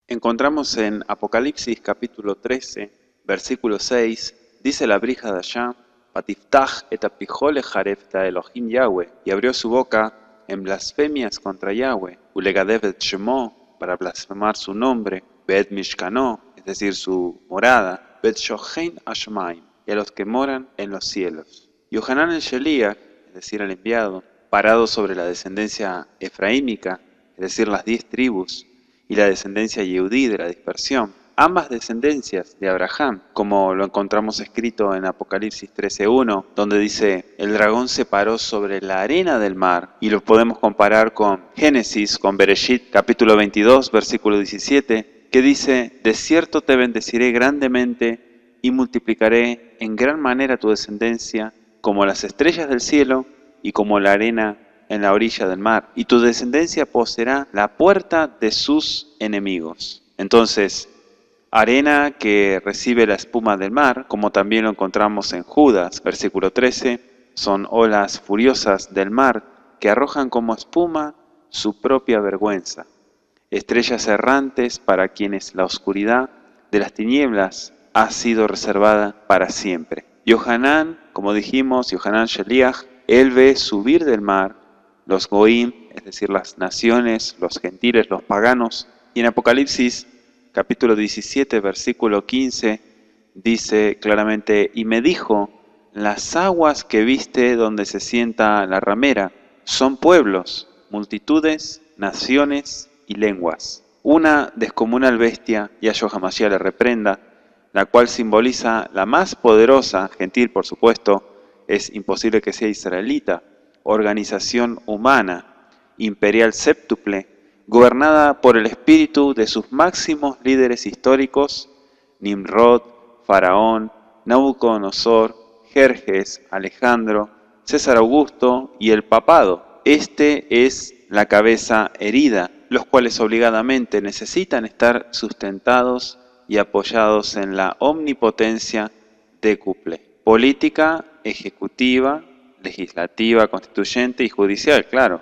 Encontramos en Apocalipsis capítulo 13, versículo 6, dice la brija de allá, Patiftach et apijole jarefta Elohim Yahweh, y abrió su boca en blasfemias contra Yahweh, ulegadev et shemo, para blasfemar su nombre, beet mishkano, es decir, su morada, bet shochein ashmaim, y a los que moran en los cielos. Yohanan el Sheliach, es decir, el enviado, parado sobre la descendencia efraímica, es decir, las 10 tribus, y la descendencia Yehudí de la dispersión, ambas descendencias de Abraham, como lo encontramos escrito en Apocalipsis 13:1, donde dice, el dragón se paró sobre la arena del mar, y lo podemos comparar con Génesis, con Bereshit, capítulo 22, versículo 17, que dice, de cierto te bendeciré grandemente y multiplicaré en gran manera tu descendencia, como las estrellas del cielo y como la arena en la orilla del mar, y tu descendencia poseerá la puerta de sus enemigos. Entonces, arena que recibe la espuma del mar, como también lo encontramos en Judas, versículo 13, son olas furiosas del mar que arrojan como espuma su propia vergüenza. Estrellas errantes para quienes la oscuridad de las tinieblas ha sido reservada para siempre. Yohanan, como dijimos, Yohanan Sheliach, él ve subir del mar los goim, es decir, las naciones, los gentiles, los paganos. Y en Apocalipsis, capítulo 17, versículo 15, dice claramente, y me dijo, las aguas que viste donde se sienta la ramera son pueblos, multitudes, naciones y lenguas. Una descomunal bestia, Yahshua HaMashiach le reprenda, la cual simboliza la más poderosa, gentil por supuesto, es imposible que sea israelita, organización humana, imperial séptuple, gobernada por el espíritu de sus máximos líderes históricos, Nimrod, Faraón, Nabucodonosor, Jerjes, Alejandro, César Augusto y el papado. Este es la cabeza herida, los cuales obligadamente necesitan estar sustentados y apoyados en la omnipotencia décuple, política, ejecutiva, legislativa, constituyente y judicial, claro,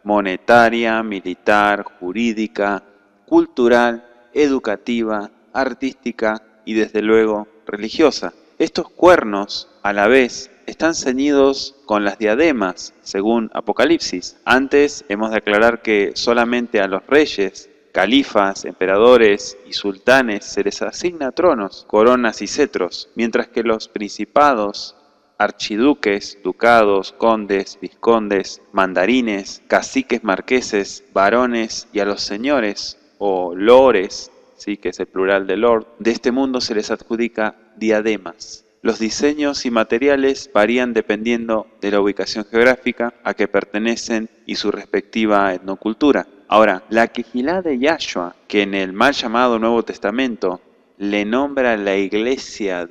monetaria, militar, jurídica, cultural, educativa, artística y desde luego religiosa. Estos cuernos, a la vez, están ceñidos con las diademas, según Apocalipsis. Antes hemos de aclarar que solamente a los reyes, califas, emperadores y sultanes se les asigna tronos, coronas y cetros, mientras que los principados, archiduques, ducados, condes, vizcondes, mandarines, caciques, marqueses, varones y a los señores o lores, sí, que es el plural de lord, de este mundo se les adjudica diademas. Los diseños y materiales varían dependiendo de la ubicación geográfica a que pertenecen y su respectiva etnocultura. Ahora, la Quejilá de Yahshua, que en el mal llamado Nuevo Testamento le nombra la iglesia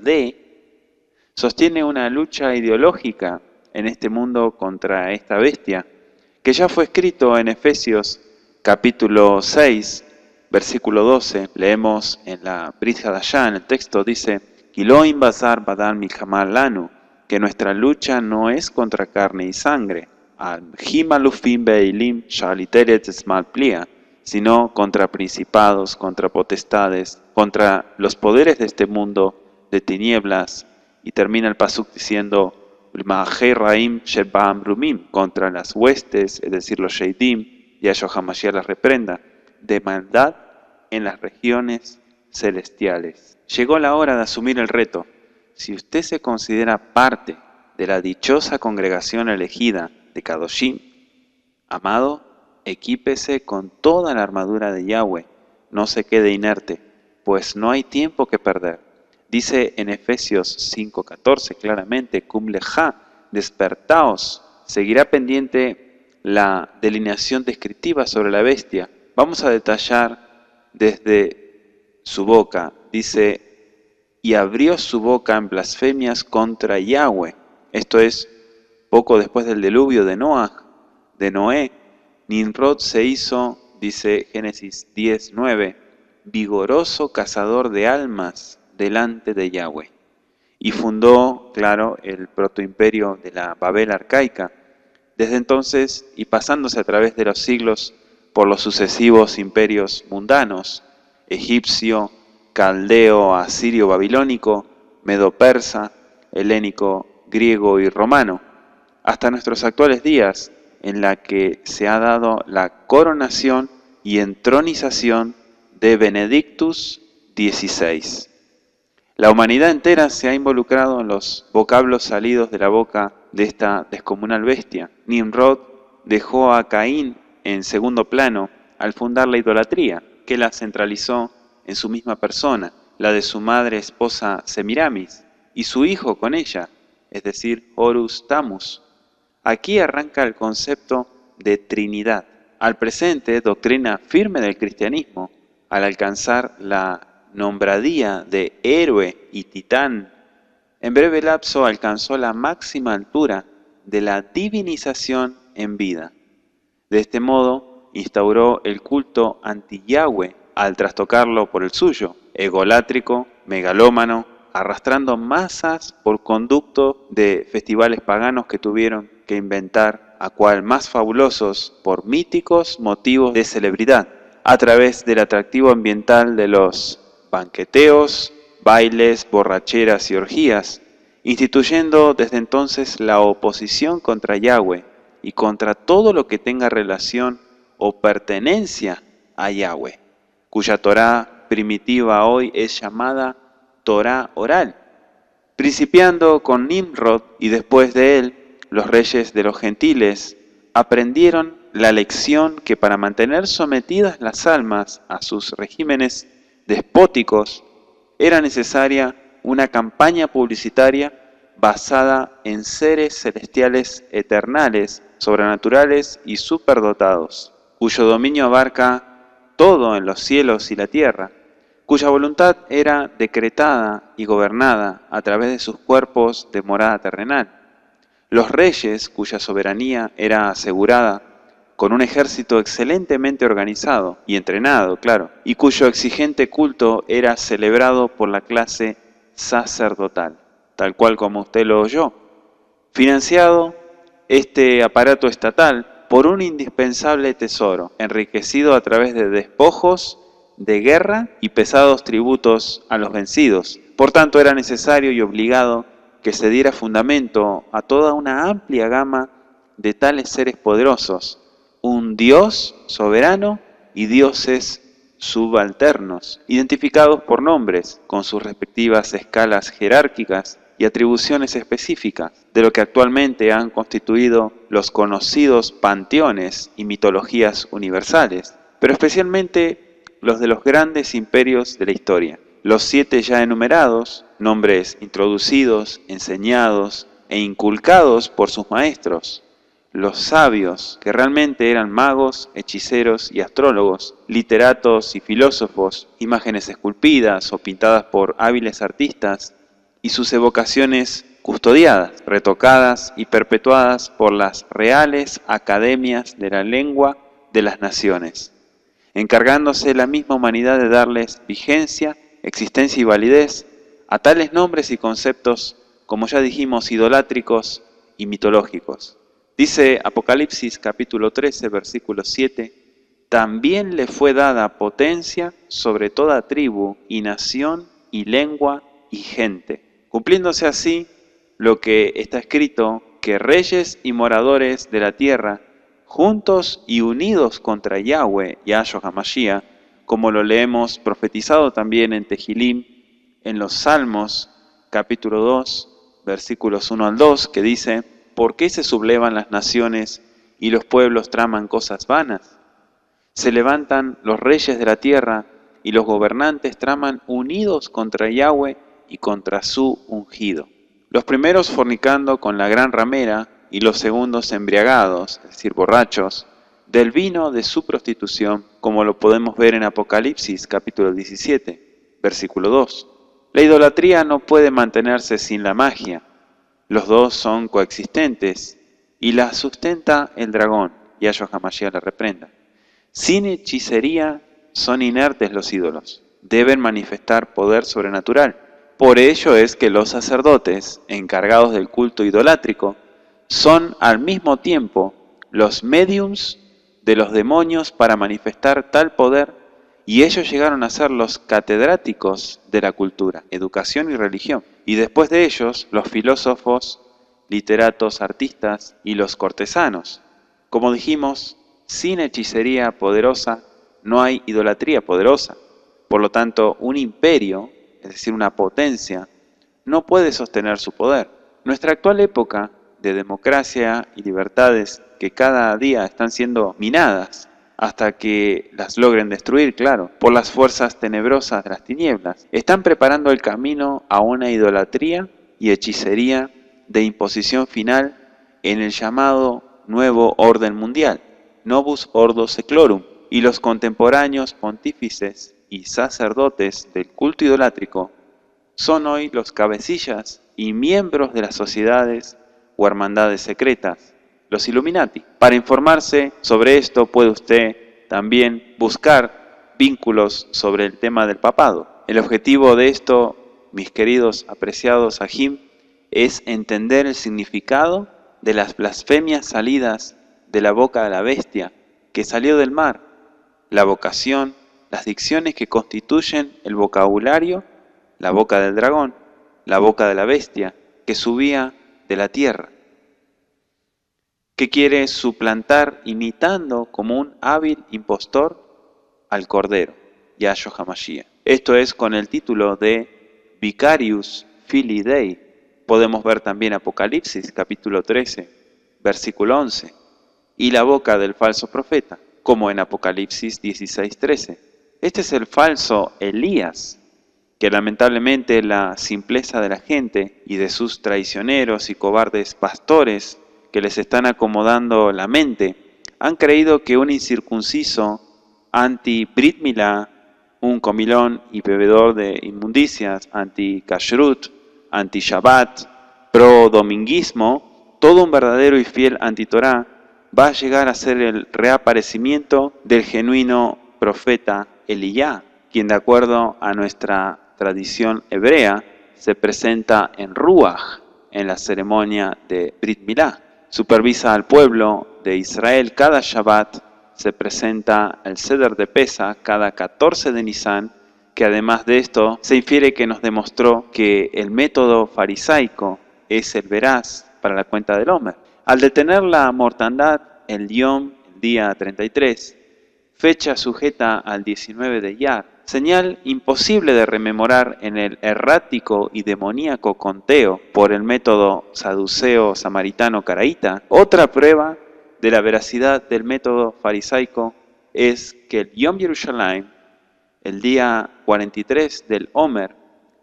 sostiene una lucha ideológica en este mundo contra esta bestia, que ya fue escrito en Efesios capítulo 6, versículo 12. Leemos en la Brit Hadashah, en el texto dice, Kiloim bazar badal milhamar lanu, que nuestra lucha no es contra carne y sangre, al-himalufim beilim shaliteret esmal plia, sino contra principados, contra potestades, contra los poderes de este mundo de tinieblas. Y termina el pasuk diciendo, contra las huestes, es decir, los sheidim, y Yahshua HaMashiach las reprenda, de maldad en las regiones celestiales. Llegó la hora de asumir el reto. Si usted se considera parte de la dichosa congregación elegida de Kadoshim, amado, equípese con toda la armadura de Yahweh, no se quede inerte, pues no hay tiempo que perder. Dice en Efesios 5:14 claramente, Kum leja, despertaos, seguirá pendiente la delineación descriptiva sobre la bestia. Vamos a detallar desde su boca. Dice, y abrió su boca en blasfemias contra Yahweh. Esto es poco después del diluvio de Noé. Nimrod se hizo, dice Génesis 10:9, vigoroso cazador de almas delante de Yahweh. Y fundó, claro, el protoimperio de la Babel arcaica. Desde entonces, y pasándose a través de los siglos por los sucesivos imperios mundanos, egipcio, caldeo, asirio, babilónico, medo-persa, helénico, griego y romano, hasta nuestros actuales días, en la que se ha dado la coronación y entronización de Benedictus XVI. La humanidad entera se ha involucrado en los vocablos salidos de la boca de esta descomunal bestia. Nimrod dejó a Caín en segundo plano al fundar la idolatría, que la centralizó en su misma persona, la de su madre esposa Semiramis, y su hijo con ella, es decir, Horus Tammuz. Aquí arranca el concepto de Trinidad. Al presente, doctrina firme del cristianismo, al alcanzar la nombradía de héroe y titán, en breve lapso alcanzó la máxima altura de la divinización en vida. De este modo, instauró el culto anti-Yahweh al trastocarlo por el suyo, egolátrico, megalómano, arrastrando masas por conducto de festivales paganos que tuvieron que inventar, a cual más fabulosos por míticos motivos de celebridad, a través del atractivo ambiental de los banqueteos, bailes, borracheras y orgías, instituyendo desde entonces la oposición contra Yahweh y contra todo lo que tenga relación o pertenencia a Yahweh, cuya Torá primitiva hoy es llamada Torá oral, principiando con Nimrod y después de él, los reyes de los gentiles aprendieron la lección que para mantener sometidas las almas a sus regímenes despóticos era necesaria una campaña publicitaria basada en seres celestiales eternales, sobrenaturales y superdotados, cuyo dominio abarca todo en los cielos y la tierra, cuya voluntad era decretada y gobernada a través de sus cuerpos de morada terrenal. Los reyes, cuya soberanía era asegurada con un ejército excelentemente organizado y entrenado, claro, y cuyo exigente culto era celebrado por la clase sacerdotal, tal cual como usted lo oyó. Financiado este aparato estatal por un indispensable tesoro, enriquecido a través de despojos de guerra y pesados tributos a los vencidos. Por tanto, era necesario y obligado que se diera fundamento a toda una amplia gama de tales seres poderosos, un Dios soberano y dioses subalternos, identificados por nombres, con sus respectivas escalas jerárquicas y atribuciones específicas, de lo que actualmente han constituido los conocidos panteones y mitologías universales, pero especialmente los de los grandes imperios de la historia. Los 7 ya enumerados, nombres introducidos, enseñados e inculcados por sus maestros. Los sabios, que realmente eran magos, hechiceros y astrólogos, literatos y filósofos, imágenes esculpidas o pintadas por hábiles artistas, y sus evocaciones custodiadas, retocadas y perpetuadas por las reales academias de la lengua de las naciones, encargándose la misma humanidad de darles vigencia, existencia y validez a tales nombres y conceptos, como ya dijimos, idolátricos y mitológicos. Dice Apocalipsis capítulo 13, versículo 7, también le fue dada potencia sobre toda tribu y nación y lengua y gente, cumpliéndose así lo que está escrito, que reyes y moradores de la tierra, juntos y unidos contra Yahweh, Yahshua HaMashiach, como lo leemos profetizado también en Tehilim, en los Salmos, capítulo 2, versículos 1 al 2, que dice, ¿por qué se sublevan las naciones y los pueblos traman cosas vanas? Se levantan los reyes de la tierra y los gobernantes traman unidos contra Yahweh y contra su ungido. Los primeros fornicando con la gran ramera y los segundos embriagados, es decir, borrachos, del vino de su prostitución, como lo podemos ver en Apocalipsis capítulo 17, versículo 2. La idolatría no puede mantenerse sin la magia. Los dos son coexistentes y la sustenta el dragón, Yahshua HaMashiach la reprenda. Sin hechicería son inertes los ídolos. Deben manifestar poder sobrenatural. Por ello es que los sacerdotes, encargados del culto idolátrico, son al mismo tiempo los médiums de los demonios para manifestar tal poder, y ellos llegaron a ser los catedráticos de la cultura, educación y religión. Y después de ellos, los filósofos, literatos, artistas y los cortesanos. Como dijimos, sin hechicería poderosa no hay idolatría poderosa. Por lo tanto, un imperio, es decir, una potencia, no puede sostener su poder. Nuestra actual época de democracia y libertades que cada día están siendo minadas hasta que las logren destruir, claro, por las fuerzas tenebrosas de las tinieblas, están preparando el camino a una idolatría y hechicería de imposición final en el llamado nuevo orden mundial, Novus Ordo Seclorum, y los contemporáneos pontífices y sacerdotes del culto idolátrico son hoy los cabecillas y miembros de las sociedades o hermandades secretas, los Illuminati. Para informarse sobre esto puede usted también buscar vínculos sobre el tema del papado. El objetivo de esto, mis queridos apreciados ajim, es entender el significado de las blasfemias salidas de la boca de la bestia que salió del mar, la vocación, las dicciones que constituyen el vocabulario, la boca del dragón, la boca de la bestia que subía de la tierra, que quiere suplantar imitando como un hábil impostor al Cordero, Yahshua HaMashiach. Esto es con el título de Vicarius Filii Dei. Podemos ver también Apocalipsis capítulo 13, versículo 11, y la boca del falso profeta, como en Apocalipsis 16, 13. Este es el falso Elías, que lamentablemente la simpleza de la gente y de sus traicioneros y cobardes pastores que les están acomodando la mente, han creído que un incircunciso anti-Brit Milá, un comilón y bebedor de inmundicias, anti-Kashrut, anti-Shabbat, pro-dominguismo, todo un verdadero y fiel anti-Torá, va a llegar a ser el reaparecimiento del genuino profeta Eliyá, quien de acuerdo a nuestra tradición hebrea se presenta en Ruach, en la ceremonia de Brit Milá. Supervisa al pueblo de Israel cada Shabbat, se presenta el Seder de Pesa cada 14 de Nisan, que además de esto se infiere que nos demostró que el método farisaico es el veraz para la cuenta del Omer. Al detener la mortandad, el Yom, el día 33, fecha sujeta al 19 de Iyar, señal imposible de rememorar en el errático y demoníaco conteo por el método saduceo samaritano caraíta, otra prueba de la veracidad del método farisaico es que el Yom Yerushalayim, el día 43 del Omer,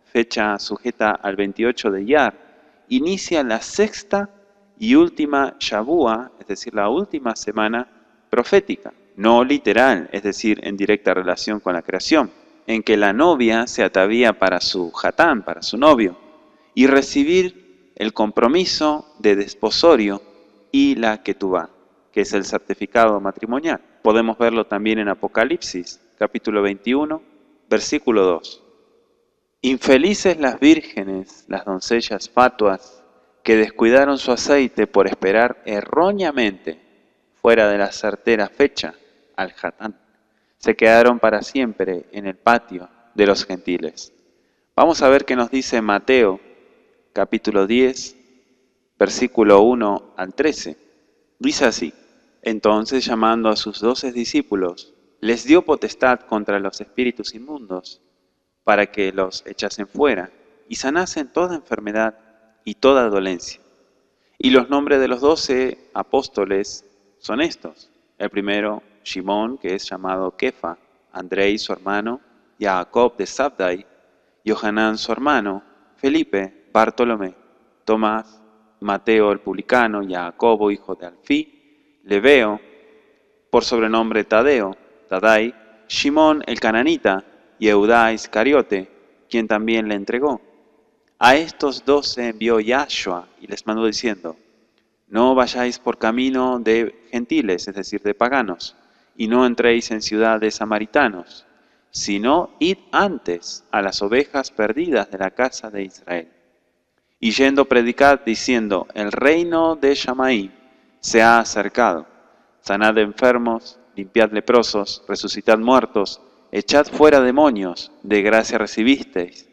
fecha sujeta al 28 de Iyar, inicia la sexta y última Shavua, es decir, la última semana profética, no literal, es decir, en directa relación con la creación, en que la novia se atavía para su hatán, para su novio, y recibir el compromiso de desposorio y la ketubá, que es el certificado matrimonial. Podemos verlo también en Apocalipsis, capítulo 21, versículo 2. Infelices las vírgenes, las doncellas fatuas, que descuidaron su aceite por esperar erróneamente, fuera de la certera fecha, al hatán. Se quedaron para siempre en el patio de los gentiles. Vamos a ver qué nos dice Mateo, capítulo 10, versículo 1 al 13. Dice así: entonces, llamando a sus 12 discípulos, les dio potestad contra los espíritus inmundos, para que los echasen fuera y sanasen toda enfermedad y toda dolencia. Y los nombres de los 12 apóstoles son estos. El primero, Simón, que es llamado Kefa, Andrei, su hermano, Jacob de Sabdai, Johanán, su hermano, Felipe, Bartolomé, Tomás, Mateo el publicano, Jacobo, hijo de Alfí, Leveo, por sobrenombre Tadeo, Tadai, Simón el cananita, y Eudá Iscariote, quien también le entregó. A estos 12 envió Yahshua y les mandó diciendo: no vayáis por camino de gentiles, es decir, de paganos, y no entréis en ciudad de samaritanos, sino id antes a las ovejas perdidas de la casa de Israel. Y yendo predicad diciendo, el reino de Shammai se ha acercado. Sanad enfermos, limpiad leprosos, resucitad muertos, echad fuera demonios, de gracia recibisteis,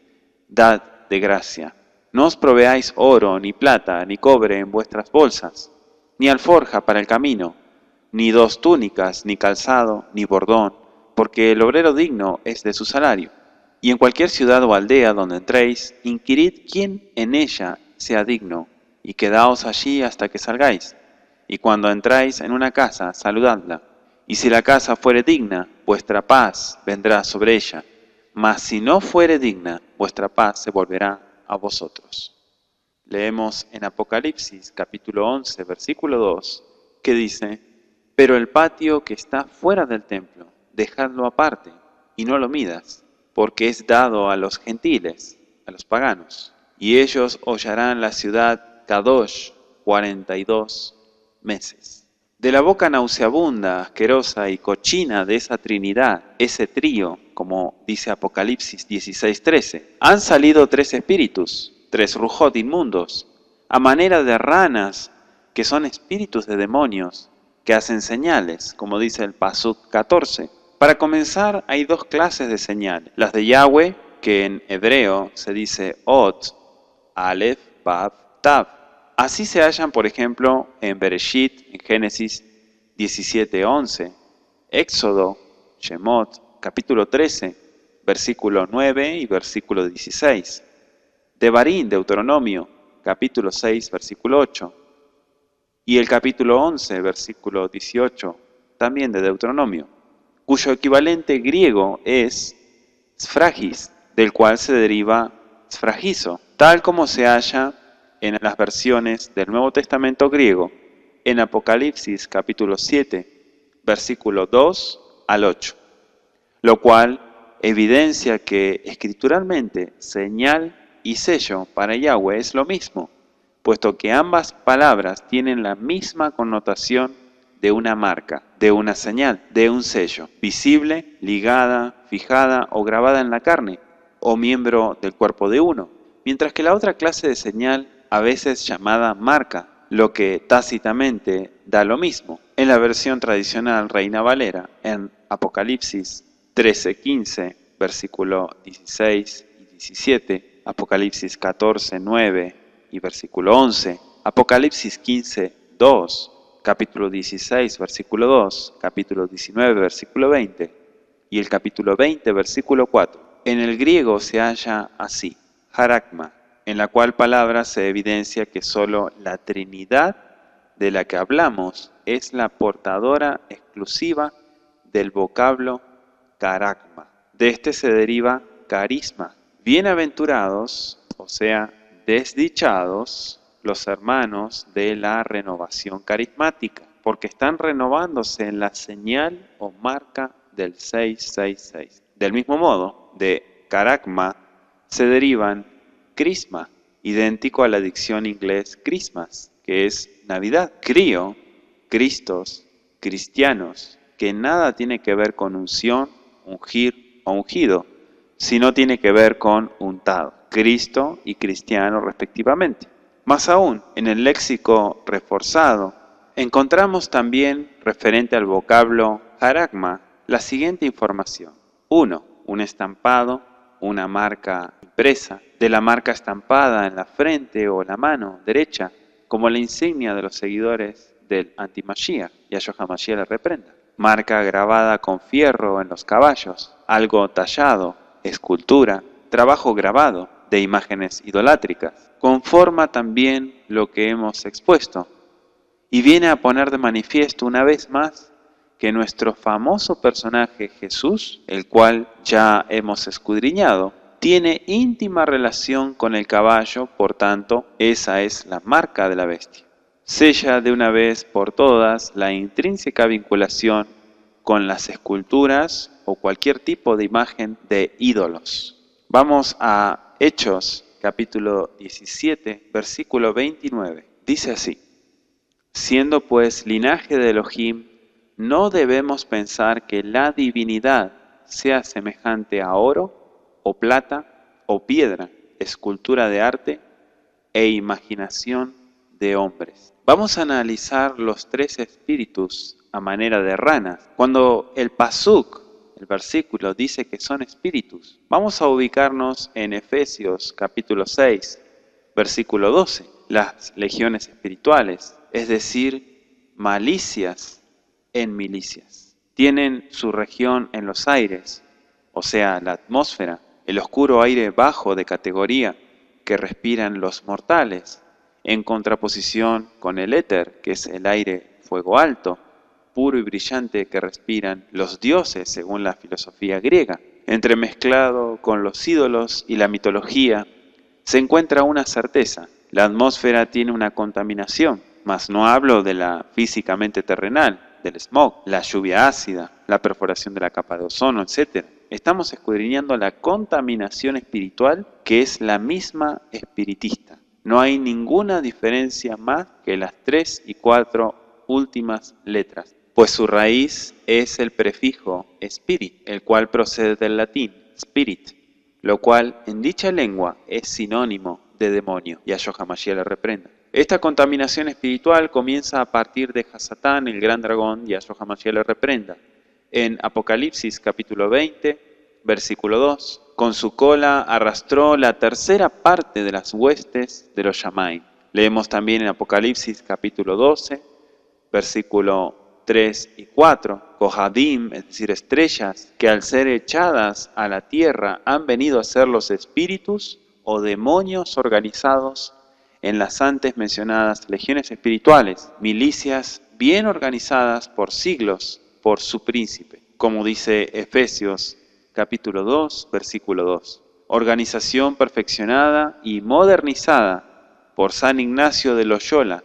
dad de gracia. No os proveáis oro, ni plata, ni cobre en vuestras bolsas, ni alforja para el camino, ni 2 túnicas, ni calzado, ni bordón, porque el obrero digno es de su salario. Y en cualquier ciudad o aldea donde entréis, inquirid quién en ella sea digno, y quedaos allí hasta que salgáis. Y cuando entráis en una casa, saludadla. Y si la casa fuere digna, vuestra paz vendrá sobre ella. Mas si no fuere digna, vuestra paz se volverá a vosotros. Leemos en Apocalipsis capítulo 11, versículo 2, que dice, pero el patio que está fuera del templo, dejadlo aparte, y no lo midas, porque es dado a los gentiles, a los paganos, y ellos hollarán la ciudad Kadosh 42 meses. De la boca nauseabunda, asquerosa y cochina de esa Trinidad, ese trío, como dice Apocalipsis 16:13, han salido 3 espíritus, 3 rujot inmundos, a manera de ranas, que son espíritus de demonios, que hacen señales, como dice el Pasuk 14. Para comenzar, hay 2 clases de señales. Las de Yahweh, que en hebreo se dice Ot, Aleph, Vav, Tav. Así se hallan, por ejemplo, en Bereshit, en Génesis 17:11, Éxodo, Shemot, capítulo 13, versículo 9 y versículo 16. Devarim, Deuteronomio, capítulo 6, versículo 8. Y el capítulo 11, versículo 18, también de Deuteronomio, cuyo equivalente griego es sfragis, del cual se deriva sfragizo, tal como se halla en las versiones del Nuevo Testamento griego, en Apocalipsis capítulo 7, versículo 2 al 8, lo cual evidencia que escrituralmente señal y sello para Yahweh es lo mismo, puesto que ambas palabras tienen la misma connotación de una marca, de una señal, de un sello, visible, ligada, fijada o grabada en la carne, o miembro del cuerpo de uno, mientras que la otra clase de señal, a veces llamada marca, lo que tácitamente da lo mismo. En la versión tradicional Reina Valera, en Apocalipsis 13:15, versículo 16 y 17, Apocalipsis 14:9 y versículo 11, Apocalipsis 15:2, capítulo 16, versículo 2, capítulo 19, versículo 20 y el capítulo 20, versículo 4. En el griego se halla así, harakma, en la cual palabra se evidencia que solo la Trinidad de la que hablamos es la portadora exclusiva del vocablo carakma. De este se deriva carisma. Bienaventurados, o sea, desdichados, los hermanos de la renovación carismática, porque están renovándose en la señal o marca del 666. Del mismo modo, de carakma se derivan crisma, idéntico a la dicción inglés Christmas, que es Navidad. Crío, Cristos, cristianos, que nada tiene que ver con unción, ungir o ungido, sino tiene que ver con untado, Cristo y cristiano respectivamente. Más aún, en el léxico reforzado, encontramos también, referente al vocablo harakma, la siguiente información. 1. Un estampado, una marca impresa, de la marca estampada en la frente o la mano derecha, como la insignia de los seguidores del anti-Mashiach, Yahshua HaMashiach le reprenda. Marca grabada con fierro en los caballos, algo tallado, escultura, trabajo grabado de imágenes idolátricas. Conforma también lo que hemos expuesto y viene a poner de manifiesto una vez más que nuestro famoso personaje Jesús, el cual ya hemos escudriñado, tiene íntima relación con el caballo, por tanto, esa es la marca de la bestia. Sella de una vez por todas la intrínseca vinculación con las esculturas o cualquier tipo de imagen de ídolos. Vamos a Hechos, capítulo 17, versículo 29. Dice así: siendo pues linaje de Elohim, no debemos pensar que la divinidad sea semejante a oro, o plata, o piedra, escultura de arte e imaginación de hombres. Vamos a analizar los tres espíritus a manera de ranas. Cuando el pasuk, el versículo, dice que son espíritus, vamos a ubicarnos en Efesios capítulo 6, versículo 12. Las legiones espirituales, es decir, malicias en milicias. Tienen su región en los aires, o sea, la atmósfera, el oscuro aire bajo de categoría que respiran los mortales, en contraposición con el éter, que es el aire fuego alto, puro y brillante que respiran los dioses según la filosofía griega. Entremezclado con los ídolos y la mitología, se encuentra una certeza: la atmósfera tiene una contaminación, mas no hablo de la físicamente terrenal, del smog, la lluvia ácida, la perforación de la capa de ozono, etc. Estamos escudriñando la contaminación espiritual, que es la misma espiritista. No hay ninguna diferencia más que las 3 y 4 últimas letras, pues su raíz es el prefijo spirit, el cual procede del latín spirit, lo cual en dicha lengua es sinónimo de demonio. Yahshua HaMashiach le reprenda. Esta contaminación espiritual comienza a partir de Hasatán, el gran dragón, Yahshua HaMashiach le reprenda. En Apocalipsis capítulo 20, versículo 2, con su cola arrastró la tercera parte de las huestes de los Shamaim. Leemos también en Apocalipsis capítulo 12, versículo 3 y 4, Kohadim, es decir, estrellas, que al ser echadas a la tierra han venido a ser los espíritus o demonios organizados en las antes mencionadas legiones espirituales, milicias bien organizadas por siglos por su príncipe, como dice Efesios capítulo 2, versículo 2. Organización perfeccionada y modernizada por San Ignacio de Loyola,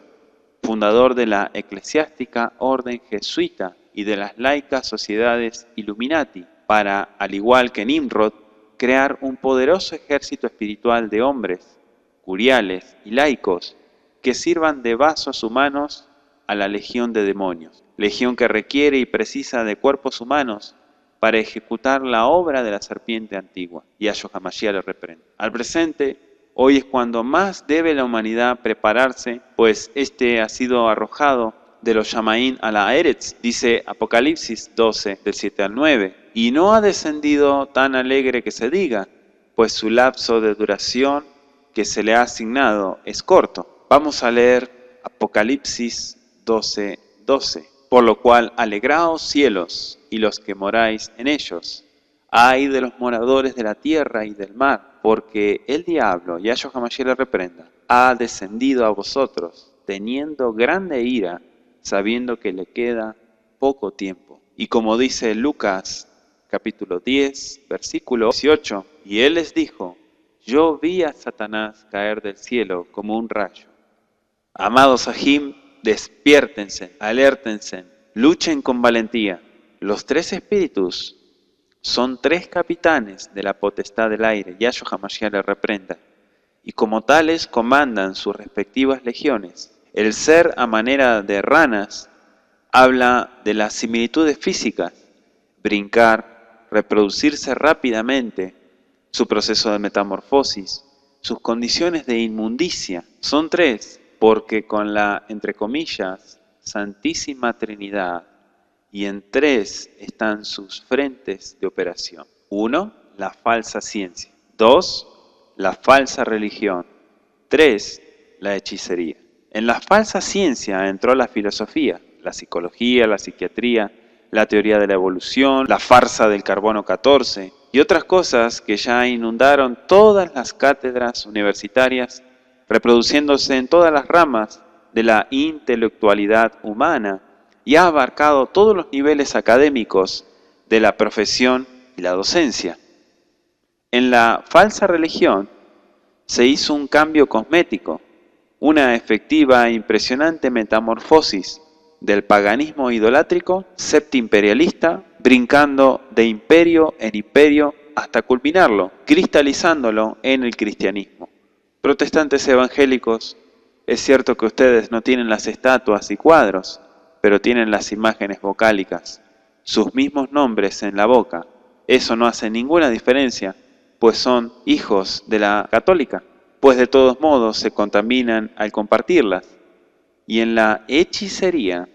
fundador de la eclesiástica orden jesuita y de las laicas sociedades Illuminati, para, al igual que Nimrod, crear un poderoso ejército espiritual de hombres, curiales y laicos que sirvan de vasos humanos a la legión de demonios, legión que requiere y precisa de cuerpos humanos para ejecutar la obra de la serpiente antigua. Yahshua HaMashiach le reprende. Al presente, hoy es cuando más debe la humanidad prepararse, pues este ha sido arrojado de los Shamaín a la Eretz, dice Apocalipsis 12, del 7 al 9, y no ha descendido tan alegre que se diga, pues su lapso de duración que se le ha asignado es corto. Vamos a leer Apocalipsis 12, 12. Por lo cual, alegraos cielos y los que moráis en ellos. Ay de los moradores de la tierra y del mar, porque el diablo, Yahshua HaMashiach le reprenda, ha descendido a vosotros, teniendo grande ira, sabiendo que le queda poco tiempo. Y como dice Lucas, capítulo 10, versículo 18, y él les dijo, yo vi a Satanás caer del cielo como un rayo. Amados Sahim, despiértense, alértense, luchen con valentía. Los tres espíritus son tres capitanes de la potestad del aire, Yahshua HaMashiach le reprenda, y como tales comandan sus respectivas legiones. El ser a manera de ranas habla de las similitudes físicas, brincar, reproducirse rápidamente, su proceso de metamorfosis, sus condiciones de inmundicia. Son tres, porque con la, entre comillas, Santísima Trinidad, y en tres están sus frentes de operación. 1, la falsa ciencia. 2, la falsa religión. 3, la hechicería. En la falsa ciencia entró la filosofía, la psicología, la psiquiatría, la teoría de la evolución, la farsa del carbono 14 y otras cosas que ya inundaron todas las cátedras universitarias, reproduciéndose en todas las ramas de la intelectualidad humana y ha abarcado todos los niveles académicos de la profesión y la docencia. En la falsa religión se hizo un cambio cosmético, una efectiva e impresionante metamorfosis del paganismo idolátrico septimperialista, brincando de imperio en imperio hasta culminarlo, cristalizándolo en el cristianismo. Protestantes evangélicos, es cierto que ustedes no tienen las estatuas y cuadros, pero tienen las imágenes vocálicas, sus mismos nombres en la boca, eso no hace ninguna diferencia, pues son hijos de la católica, pues de todos modos se contaminan al compartirlas. Y en la hechicería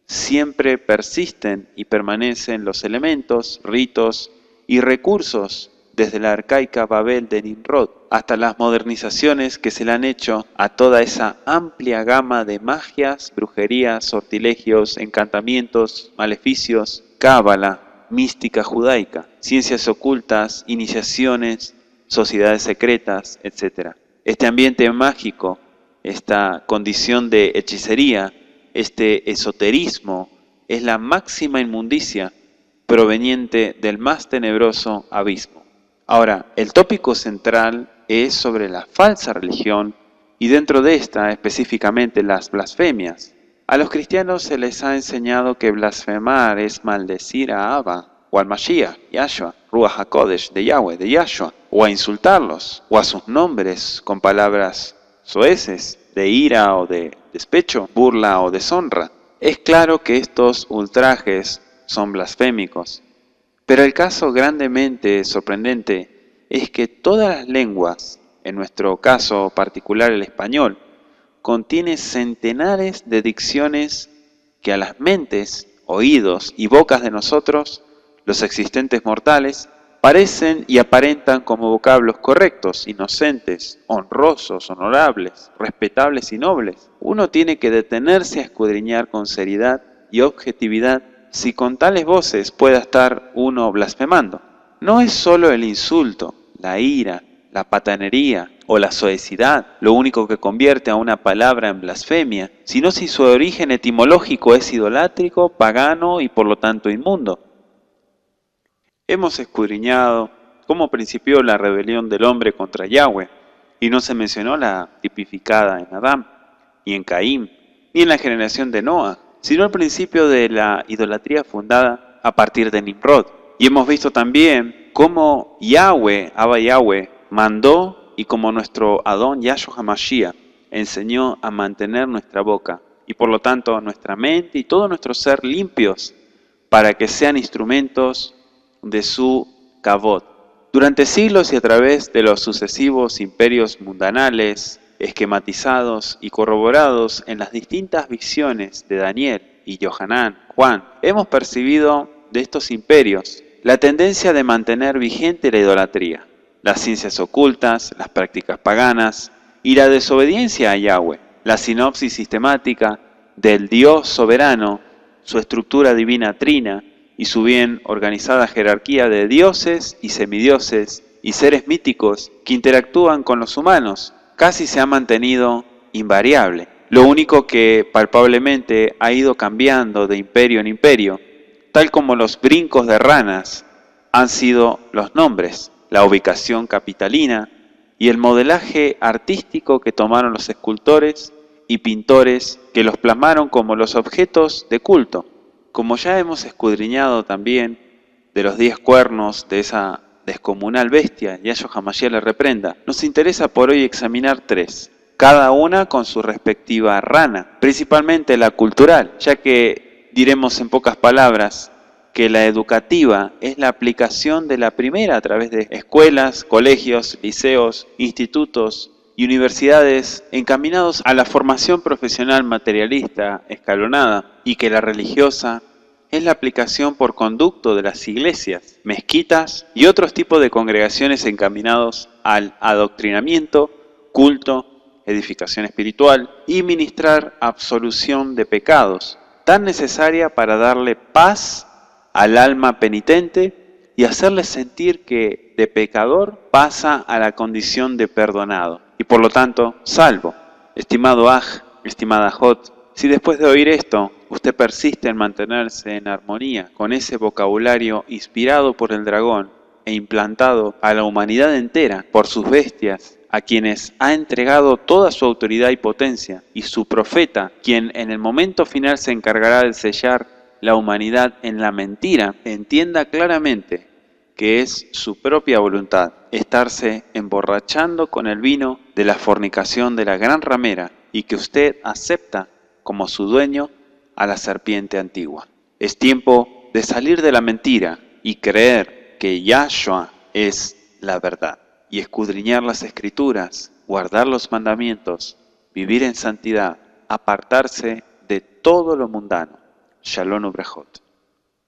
siempre persisten y permanecen los elementos, ritos y recursos desde la arcaica Babel de Nimrod hasta las modernizaciones que se le han hecho a toda esa amplia gama de magias, brujerías, sortilegios, encantamientos, maleficios, cábala, mística judaica, ciencias ocultas, iniciaciones, sociedades secretas, etc. Este ambiente mágico, esta condición de hechicería, este esoterismo, es la máxima inmundicia proveniente del más tenebroso abismo. Ahora, el tópico central es sobre la falsa religión y dentro de esta específicamente las blasfemias. A los cristianos se les ha enseñado que blasfemar es maldecir a Abba o al Mashiach, Yahshua, Ruach HaKodesh de Yahweh, de Yahshua, o a insultarlos o a sus nombres con palabras soeces, de ira o de despecho, burla o deshonra. Es claro que estos ultrajes son blasfémicos, pero el caso grandemente sorprendente es que todas las lenguas, en nuestro caso particular el español, contiene centenares de dicciones que a las mentes, oídos y bocas de nosotros, los existentes mortales, parecen y aparentan como vocablos correctos, inocentes, honrosos, honorables, respetables y nobles. Uno tiene que detenerse a escudriñar con seriedad y objetividad si con tales voces pueda estar uno blasfemando. No es solo el insulto, la ira, la patanería o la soecidad lo único que convierte a una palabra en blasfemia, sino si su origen etimológico es idolátrico, pagano y por lo tanto inmundo. Hemos escudriñado cómo principió la rebelión del hombre contra Yahweh, y no se mencionó la tipificada en Adán, ni en Caín, ni en la generación de Noah, sino el principio de la idolatría fundada a partir de Nimrod. Y hemos visto también cómo Yahweh, Abba Yahweh, mandó y como nuestro Adón Yahshua HaMashiach enseñó a mantener nuestra boca y por lo tanto nuestra mente y todo nuestro ser limpios para que sean instrumentos de su kavod. Durante siglos y a través de los sucesivos imperios mundanales, esquematizados y corroborados en las distintas visiones de Daniel y Yohanan, Juan, hemos percibido de estos imperios la tendencia de mantener vigente la idolatría, las ciencias ocultas, las prácticas paganas y la desobediencia a Yahweh, la sinopsis sistemática del Dios soberano, su estructura divina trina y su bien organizada jerarquía de dioses y semidioses y seres míticos que interactúan con los humanos, casi se ha mantenido invariable. Lo único que palpablemente ha ido cambiando de imperio en imperio, tal como los brincos de ranas, han sido los nombres, la ubicación capitalina y el modelaje artístico que tomaron los escultores y pintores que los plasmaron como los objetos de culto. Como ya hemos escudriñado también de los 10 cuernos de esa descomunal bestia, Yahshua HaMashiach le reprenda, nos interesa por hoy examinar 3, cada una con su respectiva rana, principalmente la cultural, ya que diremos en pocas palabras que la educativa es la aplicación de la primera a través de escuelas, colegios, liceos, institutos y universidades encaminados a la formación profesional materialista escalonada, y que la religiosa es la aplicación por conducto de las iglesias, mezquitas y otros tipos de congregaciones encaminados al adoctrinamiento, culto, edificación espiritual y ministrar absolución de pecados, tan necesaria para darle paz al alma penitente y hacerle sentir que de pecador pasa a la condición de perdonado y por lo tanto salvo. Estimado Aj, estimada Jot, si después de oír esto usted persiste en mantenerse en armonía con ese vocabulario inspirado por el dragón e implantado a la humanidad entera por sus bestias, a quienes ha entregado toda su autoridad y potencia, y su profeta, quien en el momento final se encargará de sellar la humanidad en la mentira, entienda claramente que es su propia voluntad estarse emborrachando con el vino de la fornicación de la gran ramera, y que usted acepta como su dueño a la serpiente antigua. Es tiempo de salir de la mentira y creer que Yahshua es la verdad, y escudriñar las Escrituras, guardar los mandamientos, vivir en santidad, apartarse de todo lo mundano. Shalom ubrajot.